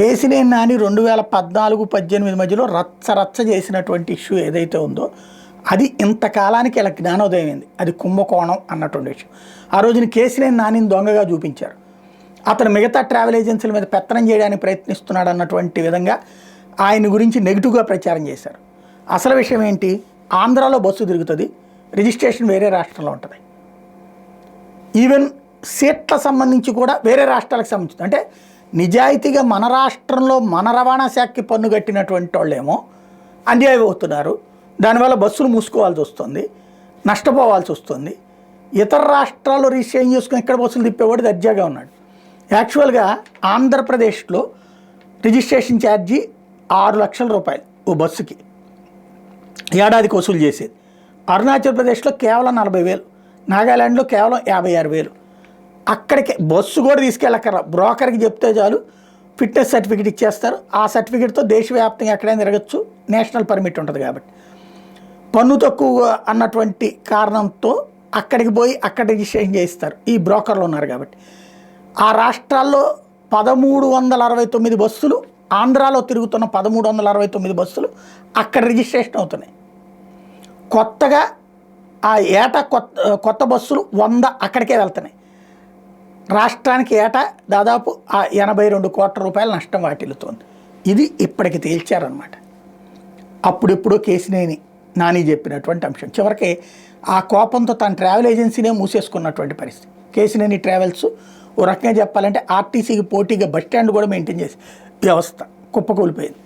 కేసినేని నాని 2014-18 మధ్యలో రచ్చ చేసినటువంటి ఇష్యూ ఏదైతే ఉందో అది ఇంతకాలానికి ఇలా జ్ఞానోదయం అయింది. అది కుంభకోణం అన్నటువంటి విషయం. ఆ రోజున కేసినేని నానిని దొంగగా చూపించారు. అతను మిగతా ట్రావెల్ ఏజెన్సీల మీద పెత్తనం చేయడానికి ప్రయత్నిస్తున్నాడు అన్నటువంటి విధంగా ఆయన గురించి నెగిటివ్గా ప్రచారం చేశారు. అసలు విషయం ఏంటి? ఆంధ్రాలో బస్సు తిరుగుతుంది, రిజిస్ట్రేషన్ వేరే రాష్ట్రంలో ఉంటుంది. ఈవెన్ సీట్ల సంబంధించి కూడా వేరే రాష్ట్రాలకు సంబంధించి, అంటే నిజాయితీగా మన రాష్ట్రంలో మన రవాణా శాఖకి పన్ను కట్టినటువంటి వాళ్ళేమో అన్యాయం అవుతున్నారు. దానివల్ల బస్సులు మూసుకోవాల్సి వస్తుంది, నష్టపోవాల్సి వస్తుంది. ఇతర రాష్ట్రాల్లో రిజిస్ట్రేషన్ చేసుకుని ఇక్కడ బస్సులు తిప్పేవాడు దర్జాగా ఉన్నాడు. యాక్చువల్గా ఆంధ్రప్రదేశ్లో రిజిస్ట్రేషన్ ఛార్జీ 6 లక్షల రూపాయలు ఓ బస్సుకి ఏడాదికి వసూలు చేసేది. అరుణాచల్ ప్రదేశ్లో కేవలం 40,000, నాగాలాండ్లో కేవలం 56,000. అక్కడికి బస్సు కూడా తీసుకెళ్ళక్కర, బ్రోకర్కి చెప్తే చాలు ఫిట్నెస్ సర్టిఫికేట్ ఇచ్చేస్తారు. ఆ సర్టిఫికేట్తో దేశవ్యాప్తంగా ఎక్కడైనా తిరగచ్చు, నేషనల్ పర్మిట్ ఉంటుంది కాబట్టి. పన్ను తక్కువ అన్నటువంటి కారణంతో అక్కడికి పోయి అక్కడ రిజిస్ట్రేషన్ చేయిస్తారు, ఈ బ్రోకర్లు ఉన్నారు కాబట్టి. ఆ రాష్ట్రాల్లో 1369 బస్సులు, ఆంధ్రాలో తిరుగుతున్న 1369 బస్సులు అక్కడ రిజిస్ట్రేషన్ అవుతున్నాయి. కొత్తగా ఆ ఏటా కొత్త బస్సులు 100 అక్కడికే వెళ్తున్నాయి. రాష్ట్రానికి ఏటా దాదాపు 82 కోట్ల రూపాయల నష్టం వాటిల్లుతోంది. ఇది ఇప్పటికి తేల్చారనమాట. అప్పుడెప్పుడో కేసినేని నాని చెప్పినటువంటి అంశం. చివరికి ఆ కోపంతో తన ట్రావెల్ ఏజెన్సీనే మూసేసుకున్నటువంటి పరిస్థితి. కేసినేని ట్రావెల్స్ ఓ రకంగా చెప్పాలంటే ఆర్టీసీకి పోటీగా బస్ స్టాండ్ కూడా మెయింటైన్ చేసి వ్యవస్థ కుప్పకూలిపోయింది.